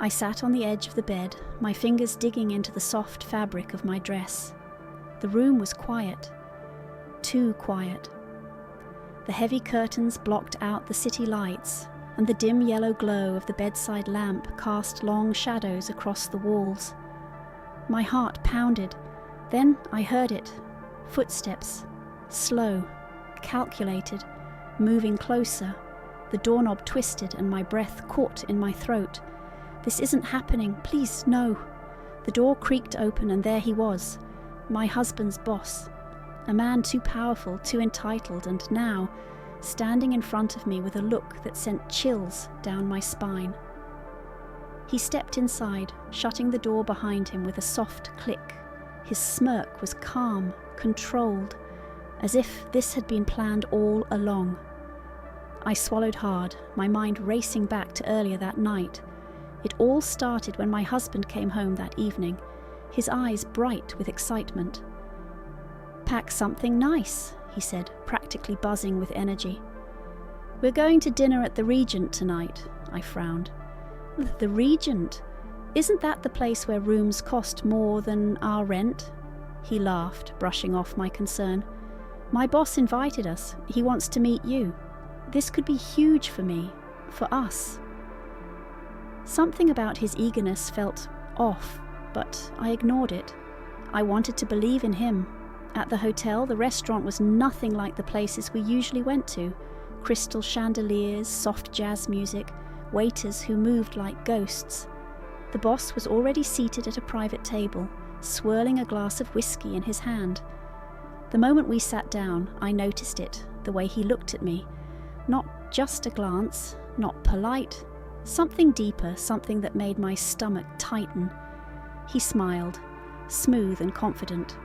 I sat on the edge of the bed, my fingers digging into the soft fabric of my dress. The room was quiet. Too quiet. The heavy curtains blocked out the city lights, and the dim yellow glow of the bedside lamp cast long shadows across the walls. My heart pounded. Then I heard it. Footsteps. Slow. Calculated. Moving closer. The doorknob twisted and my breath caught in my throat. This isn't happening. Please, no. The door creaked open and there he was. My husband's boss. A man too powerful, too entitled, and now standing in front of me with a look that sent chills down my spine. He stepped inside, shutting the door behind him with a soft click. His smirk was calm, controlled, as if this had been planned all along. I swallowed hard, my mind racing back to earlier that night. It all started when my husband came home that evening, his eyes bright with excitement. "Pack something nice," he said, practically buzzing with energy. "We're going to dinner at the Regent tonight," I frowned. "The Regent? Isn't that the place where rooms cost more than our rent?" He laughed, brushing off my concern. "My boss invited us. He wants to meet you. This could be huge for me, for us." Something about his eagerness felt off, but I ignored it. I wanted to believe in him. At the hotel, the restaurant was nothing like the places we usually went to. Crystal chandeliers, soft jazz music, waiters who moved like ghosts. The boss was already seated at a private table, swirling a glass of whiskey in his hand. The moment we sat down, I noticed it, the way he looked at me. Not just a glance, not polite, something deeper, something that made my stomach tighten. He smiled, smooth and confident.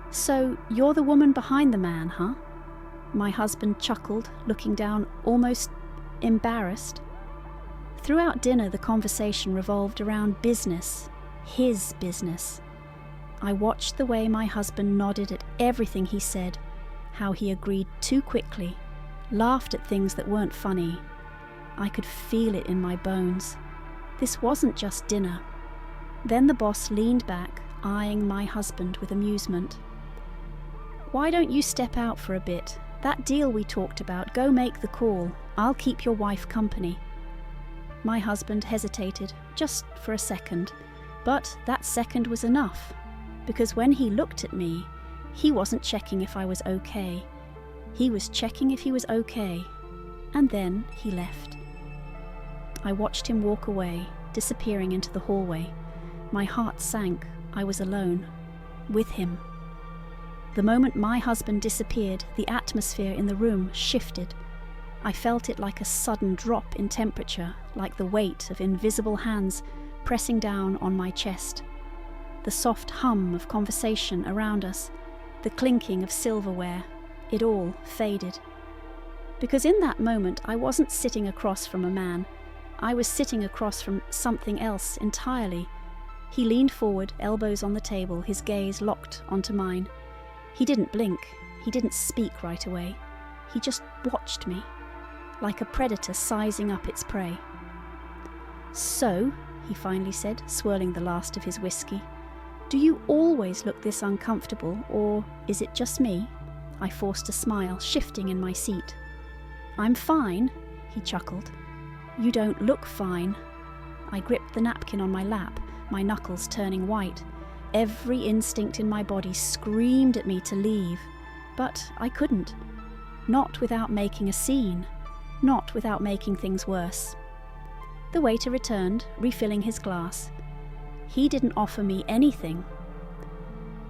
"So, you're the woman behind the man, huh?" My husband chuckled, looking down, almost embarrassed. Throughout dinner, the conversation revolved around business, his business. I watched the way my husband nodded at everything he said, how he agreed too quickly, laughed at things that weren't funny. I could feel it in my bones. This wasn't just dinner. Then the boss leaned back, eyeing my husband with amusement. "Why don't you step out for a bit? That deal we talked about, go make the call. I'll keep your wife company." My husband hesitated, just for a second, but that second was enough, because when he looked at me, he wasn't checking if I was okay. He was checking if he was okay, and then he left. I watched him walk away, disappearing into the hallway. My heart sank. I was alone, with him. The moment my husband disappeared, the atmosphere in the room shifted. I felt it like a sudden drop in temperature, like the weight of invisible hands pressing down on my chest. The soft hum of conversation around us, the clinking of silverware, it all faded. Because in that moment, I wasn't sitting across from a man. I was sitting across from something else entirely. He leaned forward, elbows on the table, his gaze locked onto mine. He didn't blink. He didn't speak right away. He just watched me, like a predator sizing up its prey. "So," he finally said, swirling the last of his whiskey, "do you always look this uncomfortable, or is it just me?" I forced a smile, shifting in my seat. "I'm fine," he chuckled. "You don't look fine." I gripped the napkin on my lap, my knuckles turning white. Every instinct in my body screamed at me to leave, but I couldn't. Not without making a scene, not without making things worse. The waiter returned, refilling his glass. He didn't offer me anything.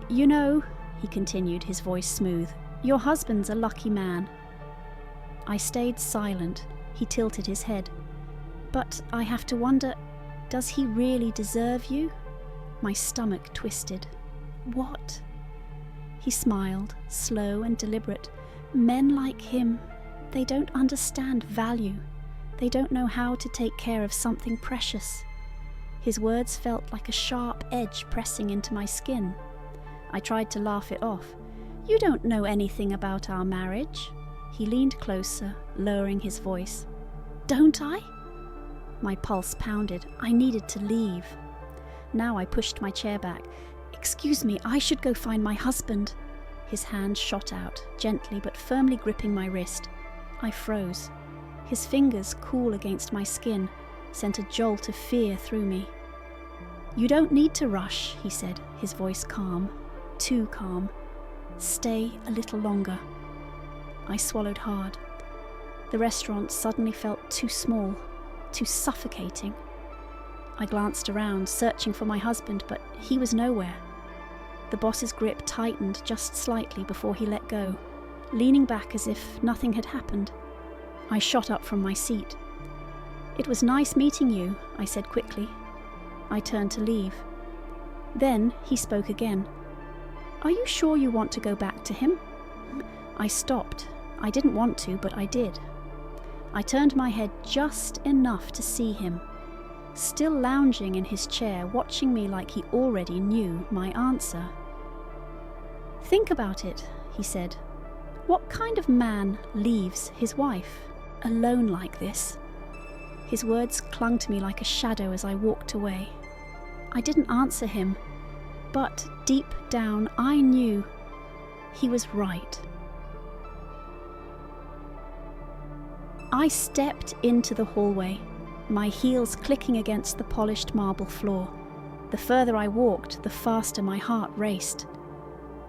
"You know," he continued, his voice smooth, "your husband's a lucky man." I stayed silent. He tilted his head. "But I have to wonder, does he really deserve you?" My stomach twisted. "What?" He smiled, slow and deliberate. "Men like him, they don't understand value. They don't know how to take care of something precious." His words felt like a sharp edge pressing into my skin. I tried to laugh it off. "You don't know anything about our marriage." He leaned closer, lowering his voice. "Don't I?" My pulse pounded. I needed to leave. Now I pushed my chair back. "Excuse me, I should go find my husband." His hand shot out, gently but firmly gripping my wrist. I froze. His fingers, cool against my skin, sent a jolt of fear through me. "You don't need to rush," he said, his voice calm, too calm. "Stay a little longer." I swallowed hard. The restaurant suddenly felt too small, too suffocating. I glanced around, searching for my husband, but he was nowhere. The boss's grip tightened just slightly before he let go, leaning back as if nothing had happened. I shot up from my seat. "It was nice meeting you," I said quickly. I turned to leave. Then he spoke again. "Are you sure you want to go back to him?" I stopped. I didn't want to, but I did. I turned my head just enough to see him, still lounging in his chair, watching me like he already knew my answer. "Think about it," he said. "What kind of man leaves his wife alone like this?" His words clung to me like a shadow as I walked away. I didn't answer him, but deep down I knew he was right. I stepped into the hallway, my heels clicking against the polished marble floor. The further I walked, the faster my heart raced.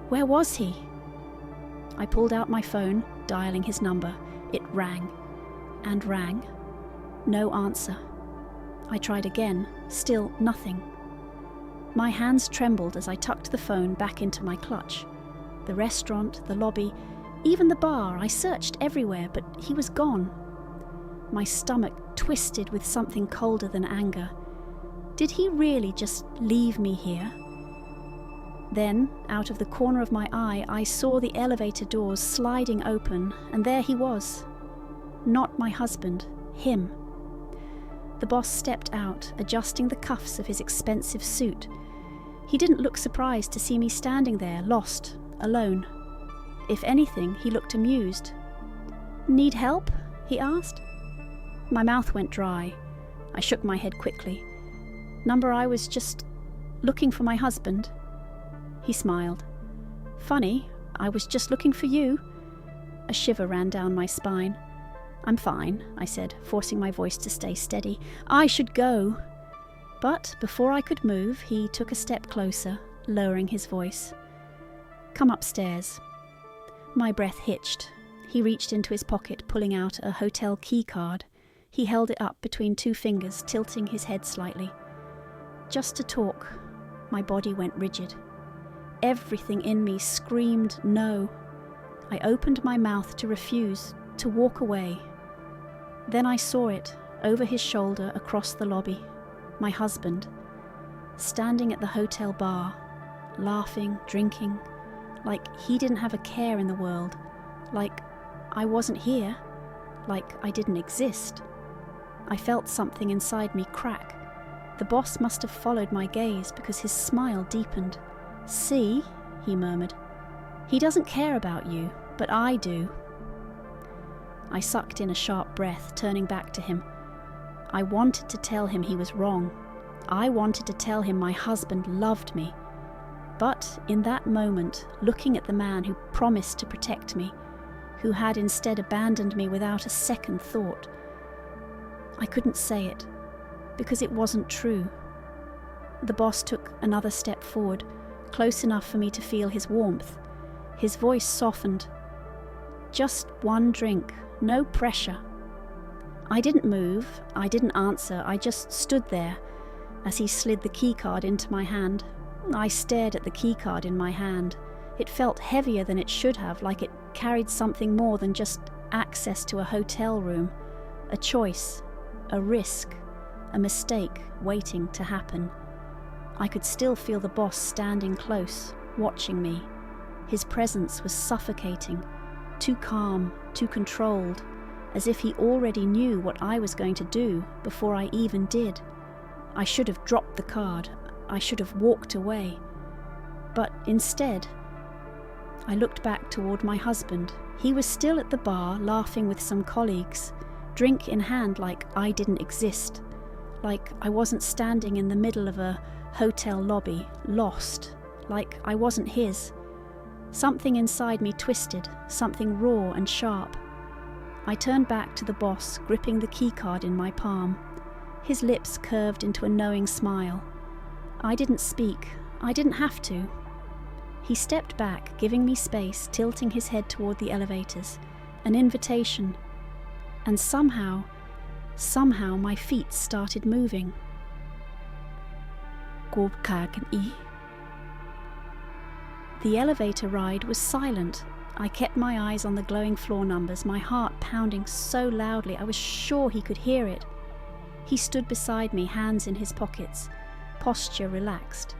Where was he? I pulled out my phone, dialing his number. It rang and rang. No answer. I tried again, still nothing. My hands trembled as I tucked the phone back into my clutch. The restaurant, the lobby, even the bar, I searched everywhere, but he was gone. My stomach twisted with something colder than anger. Did he really just leave me here? Then, out of the corner of my eye, I saw the elevator doors sliding open, and there he was. Not my husband, him. The boss stepped out, adjusting the cuffs of his expensive suit. He didn't look surprised to see me standing there, lost, alone. If anything, he looked amused. "Need help?" he asked. My mouth went dry. I shook my head quickly. "Number, I was just looking for my husband." He smiled. "Funny, I was just looking for you." A shiver ran down my spine. "I'm fine," I said, forcing my voice to stay steady. "I should go." But before I could move, he took a step closer, lowering his voice. "Come upstairs." My breath hitched. He reached into his pocket, pulling out a hotel key card. He held it up between two fingers, tilting his head slightly. Just to talk. My body went rigid. Everything in me screamed no. I opened my mouth to refuse, to walk away. Then I saw it, over his shoulder across the lobby. My husband, standing at the hotel bar, laughing, drinking, like he didn't have a care in the world, like I wasn't here, like I didn't exist. I felt something inside me crack. The boss must have followed my gaze because his smile deepened. "See," he murmured, "he doesn't care about you, but I do." I sucked in a sharp breath, turning back to him. I wanted to tell him he was wrong. I wanted to tell him my husband loved me. But in that moment, looking at the man who promised to protect me, who had instead abandoned me without a second thought, I couldn't say it, because it wasn't true. The boss took another step forward, close enough for me to feel his warmth. His voice softened. "Just one drink, no pressure." I didn't move, I didn't answer, I just stood there as he slid the keycard into my hand. I stared at the keycard in my hand. It felt heavier than it should have, like it carried something more than just access to a hotel room, a choice, a risk, a mistake waiting to happen. I could still feel the boss standing close, watching me. His presence was suffocating, too calm, too controlled, as if he already knew what I was going to do before I even did. I should have dropped the card. I should have walked away. But instead, I looked back toward my husband. He was still at the bar, laughing with some colleagues, drink in hand like I didn't exist. like I wasn't standing in the middle of a hotel lobby, lost, like I wasn't his. Something inside me twisted, something raw and sharp. I turned back to the boss, gripping the keycard in my palm. His lips curved into a knowing smile. I didn't speak. I didn't have to. He stepped back, giving me space, tilting his head toward the elevators. An invitation. And somehow my feet started moving. The elevator ride was silent. I kept my eyes on the glowing floor numbers, my heart pounding so loudly I was sure he could hear it. He stood beside me, hands in his pockets, posture relaxed,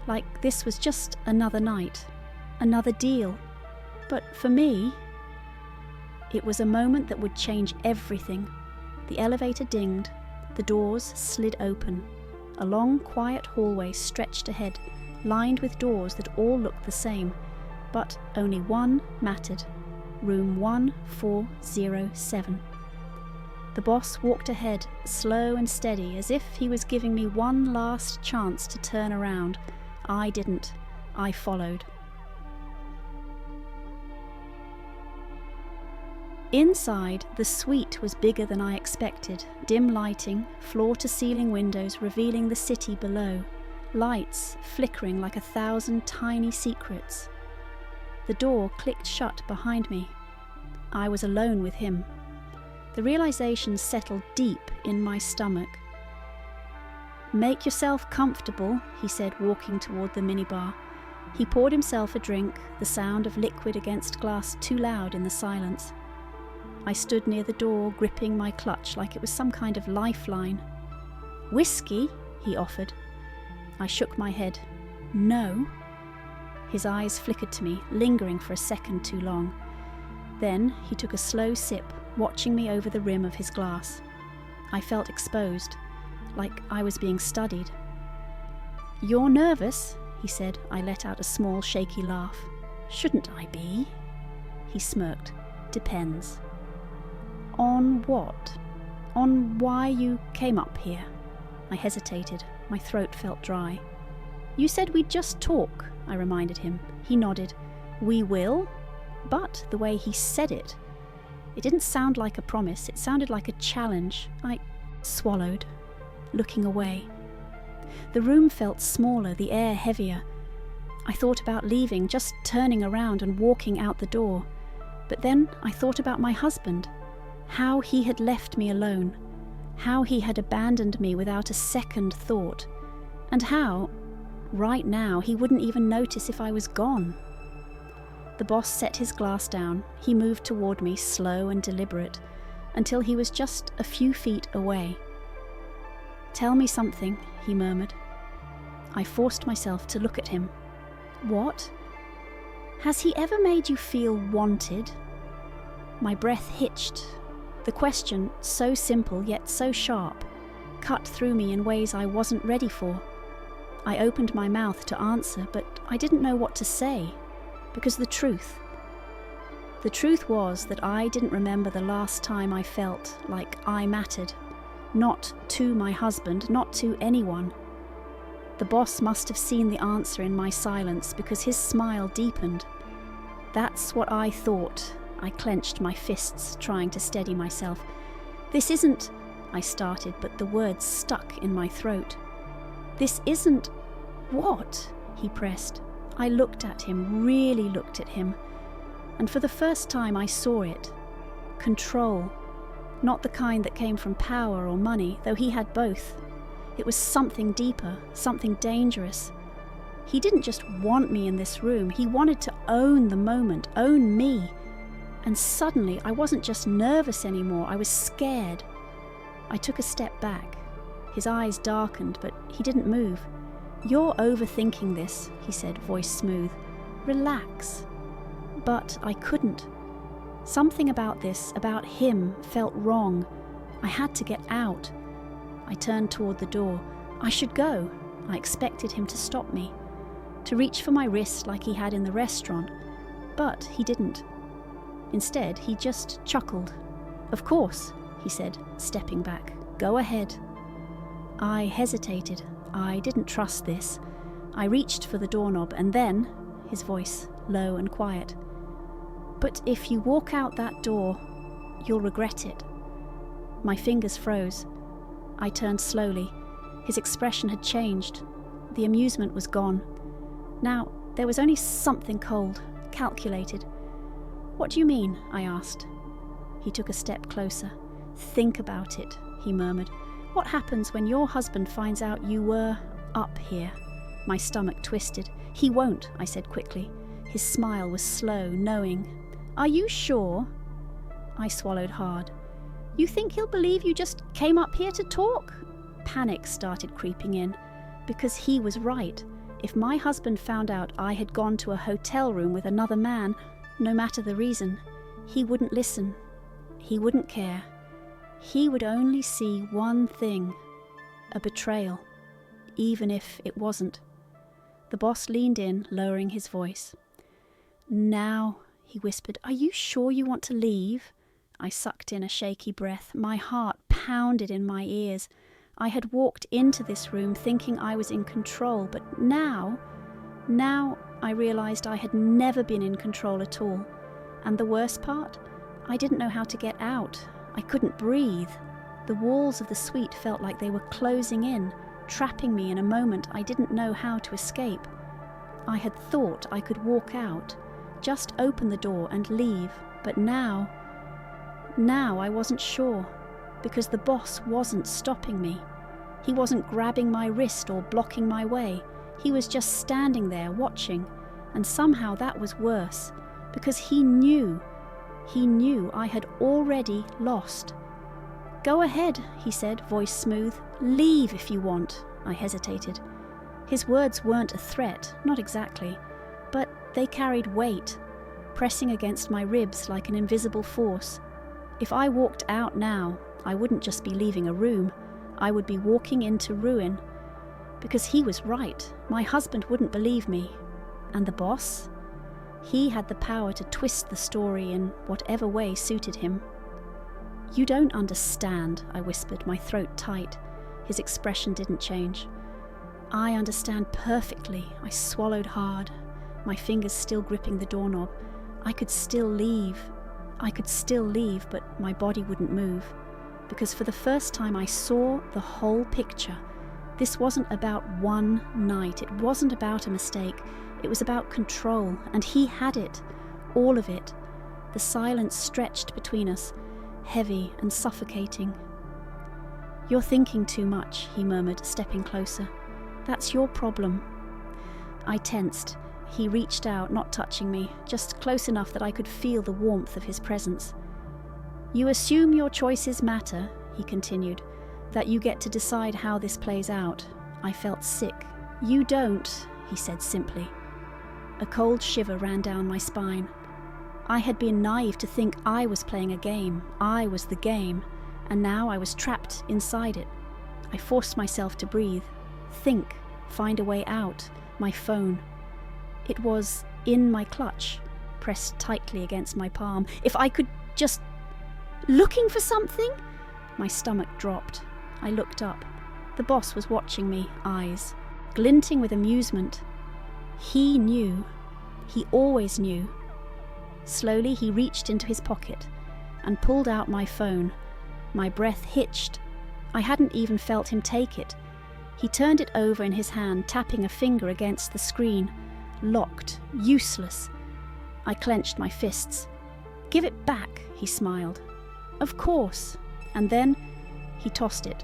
like this was just another night, another deal. But for me, it was a moment that would change everything. The elevator dinged, the doors slid open. A long, quiet hallway stretched ahead, lined with doors that all looked the same, but only one mattered. Room 1407. The boss walked ahead, slow and steady, as if he was giving me one last chance to turn around. I didn't. I followed. Inside, the suite was bigger than I expected. Dim lighting, floor-to-ceiling windows revealing the city below. Lights flickering like 1,000 tiny secrets. The door clicked shut behind me. I was alone with him. The realization settled deep in my stomach. "Make yourself comfortable," he said, walking toward the minibar. He poured himself a drink, the sound of liquid against glass too loud in the silence. I stood near the door, gripping my clutch like it was some kind of lifeline. "Whiskey?" he offered. I shook my head. "No." His eyes flickered to me, lingering for a second too long. Then he took a slow sip, watching me over the rim of his glass. I felt exposed, like I was being studied. "You're nervous?" he said. I let out a small, shaky laugh. "Shouldn't I be?" He smirked. "Depends." "On what? On why you came up here?" I hesitated. My throat felt dry. "You said we'd just talk," I reminded him. He nodded. "We will?" But the way he said it didn't sound like a promise. It sounded like a challenge. I swallowed, looking away. The room felt smaller, the air heavier. I thought about leaving, just turning around and walking out the door. But then I thought about my husband. How he had left me alone, how he had abandoned me without a second thought, and how, right now, he wouldn't even notice if I was gone. The boss set his glass down. He moved toward me, slow and deliberate, until he was just a few feet away. "Tell me something," he murmured. I forced myself to look at him. "What? Has he ever made you feel wanted?" My breath hitched. The question, so simple yet so sharp, cut through me in ways I wasn't ready for. I opened my mouth to answer, but I didn't know what to say, because the truth was that I didn't remember the last time I felt like I mattered. Not to my husband, not to anyone. The boss must have seen the answer in my silence, because his smile deepened. "That's what I thought." I clenched my fists, trying to steady myself. "This isn't," I started, but the words stuck in my throat. "This isn't what?" he pressed. I looked at him, really looked at him, and for the first time I saw it. Control. Not the kind that came from power or money, though he had both. It was something deeper, something dangerous. He didn't just want me in this room, he wanted to own the moment, own me. And suddenly, I wasn't just nervous anymore, I was scared. I took a step back. His eyes darkened, but he didn't move. "You're overthinking this," he said, voice smooth. "Relax." But I couldn't. Something about this, about him, felt wrong. I had to get out. I turned toward the door. I should go. I expected him to stop me, to reach for my wrist like he had in the restaurant. But he didn't. Instead, he just chuckled. "Of course," he said, stepping back. "Go ahead." I hesitated. I didn't trust this. I reached for the doorknob and then, his voice low and quiet, "But if you walk out that door, you'll regret it." My fingers froze. I turned slowly. His expression had changed. The amusement was gone. Now, there was only something cold, calculated. "What do you mean?" I asked. He took a step closer. "Think about it," he murmured. "What happens when your husband finds out you were up here?" My stomach twisted. "He won't," I said quickly. His smile was slow, knowing. "Are you sure?" I swallowed hard. "You think he'll believe you just came up here to talk?" Panic started creeping in, because he was right. If my husband found out I had gone to a hotel room with another man, no matter the reason, he wouldn't listen. He wouldn't care. He would only see one thing: a betrayal, even if it wasn't. The boss leaned in, lowering his voice. "Now," he whispered, "are you sure you want to leave?" I sucked in a shaky breath. My heart pounded in my ears. I had walked into this room thinking I was in control, but now I realized I had never been in control at all. And the worst part? I didn't know how to get out. I couldn't breathe. The walls of the suite felt like they were closing in, trapping me in a moment I didn't know how to escape. I had thought I could walk out, just open the door and leave, but now I wasn't sure, because the boss wasn't stopping me. He wasn't grabbing my wrist or blocking my way. He was just standing there watching, and somehow that was worse, because he knew I had already lost. "Go ahead," he said, voice smooth. "Leave if you want." I hesitated. His words weren't a threat, not exactly, but they carried weight, pressing against my ribs like an invisible force. If I walked out now, I wouldn't just be leaving a room, I would be walking into ruin. Because he was right, my husband wouldn't believe me. And the boss? He had the power to twist the story in whatever way suited him. "You don't understand," I whispered, my throat tight. His expression didn't change. "I understand perfectly." I swallowed hard, my fingers still gripping the doorknob. I could still leave, but my body wouldn't move. Because for the first time I saw the whole picture. This wasn't about one night, it wasn't about a mistake. It was about control, and he had it, all of it. The silence stretched between us, heavy and suffocating. "You're thinking too much," he murmured, stepping closer. "That's your problem." I tensed. He reached out, not touching me, just close enough that I could feel the warmth of his presence. "You assume your choices matter," he continued, "that you get to decide how this plays out." I felt sick. "You don't," he said simply. A cold shiver ran down my spine. I had been naive to think I was playing a game. I was the game, and now I was trapped inside it. I forced myself to breathe, think, find a way out. My phone. It was in my clutch, pressed tightly against my palm. If I could just... Looking for something? My stomach dropped. I looked up. The boss was watching me, eyes glinting with amusement. He knew. He always knew. Slowly he reached into his pocket and pulled out my phone. My breath hitched. I hadn't even felt him take it. He turned it over in his hand, tapping a finger against the screen. Locked. Useless. I clenched my fists. "Give it back," he smiled. "Of course." And then he tossed it.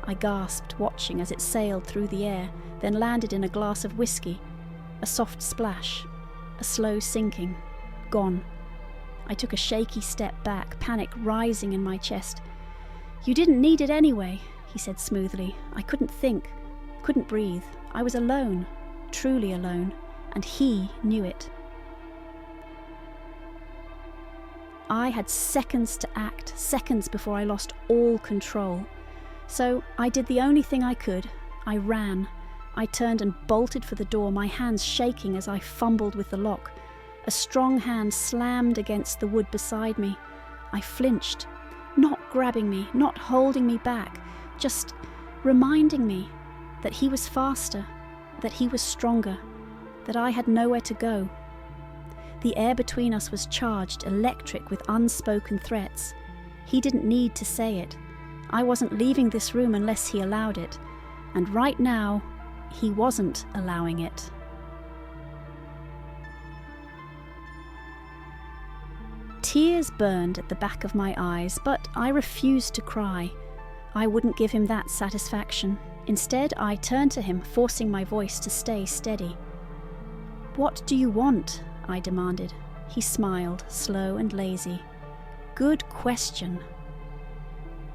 I gasped, watching as it sailed through the air, then landed in a glass of whiskey. A soft splash. A slow sinking. Gone. I took a shaky step back, panic rising in my chest. "You didn't need it anyway," he said smoothly. I couldn't think, couldn't breathe. I was alone, truly alone, and he knew it. I had seconds to act, seconds before I lost all control. So I did the only thing I could. I ran. I turned and bolted for the door, my hands shaking as I fumbled with the lock. A strong hand slammed against the wood beside me. I flinched, not grabbing me, not holding me back, just reminding me that he was faster, that he was stronger, that I had nowhere to go. The air between us was charged, electric with unspoken threats. He didn't need to say it. I wasn't leaving this room unless he allowed it, and right now, he wasn't allowing it. Tears burned at the back of my eyes, but I refused to cry. I wouldn't give him that satisfaction. Instead, I turned to him, forcing my voice to stay steady. "What do you want?" I demanded. He smiled, slow and lazy. "Good question."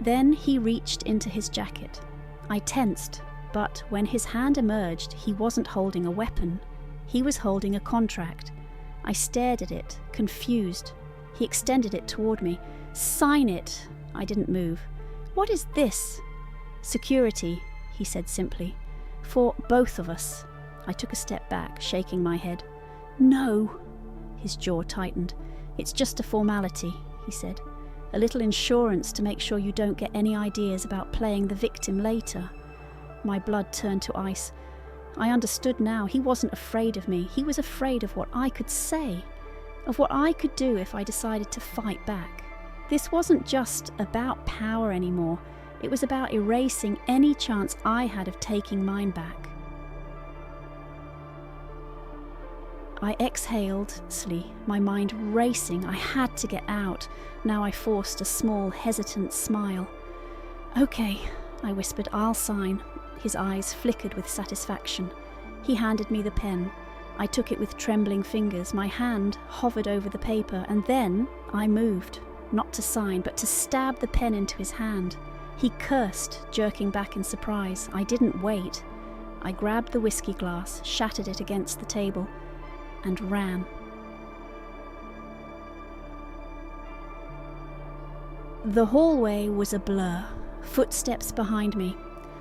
Then he reached into his jacket. I tensed, but when his hand emerged, he wasn't holding a weapon. He was holding a contract. I stared at it, confused. He extended it toward me. "Sign it." I didn't move. "What is this?" "Security," he said simply. "For both of us." I took a step back, shaking my head. "No." His jaw tightened. "It's just a formality," he said. "A little insurance to make sure you don't get any ideas about playing the victim later." My blood turned to ice. I understood now. He wasn't afraid of me. He was afraid of what I could say, of what I could do if I decided to fight back. This wasn't just about power anymore. It was about erasing any chance I had of taking mine back. I exhaled, my mind racing. I had to get out. Now I forced a small, hesitant smile. "Okay," I whispered, "I'll sign." His eyes flickered with satisfaction. He handed me the pen. I took it with trembling fingers. My hand hovered over the paper, and then I moved, not to sign, but to stab the pen into his hand. He cursed, jerking back in surprise. I didn't wait. I grabbed the whiskey glass, shattered it against the table, and ran. The hallway was a blur. Footsteps behind me.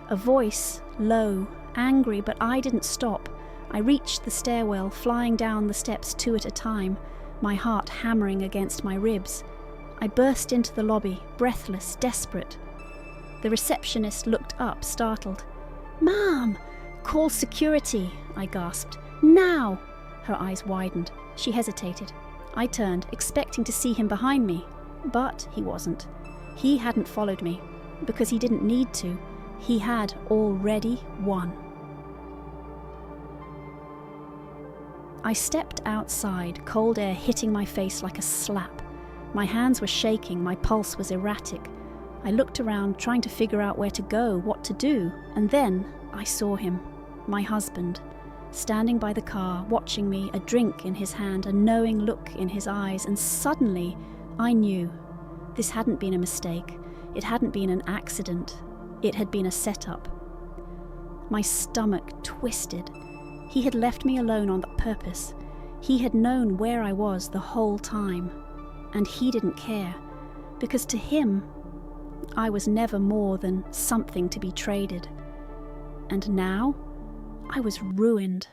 A voice, low, angry, but I didn't stop. I reached the stairwell, flying down the steps 2 at a time, my heart hammering against my ribs. I burst into the lobby, breathless, desperate. The receptionist looked up, startled. "Ma'am! Call security!" I gasped. "Now!" Her eyes widened. She hesitated. I turned, expecting to see him behind me, but he wasn't. He hadn't followed me, because he didn't need to. He had already won. I stepped outside, cold air hitting my face like a slap. My hands were shaking, my pulse was erratic. I looked around, trying to figure out where to go, what to do, and then I saw him, my husband, standing by the car, watching me, a drink in his hand, a knowing look in his eyes, and suddenly I knew. This hadn't been a mistake. It hadn't been an accident. It had been a setup. My stomach twisted. He had left me alone on purpose. He had known where I was the whole time. And he didn't care, because to him, I was never more than something to be traded. And now, I was ruined.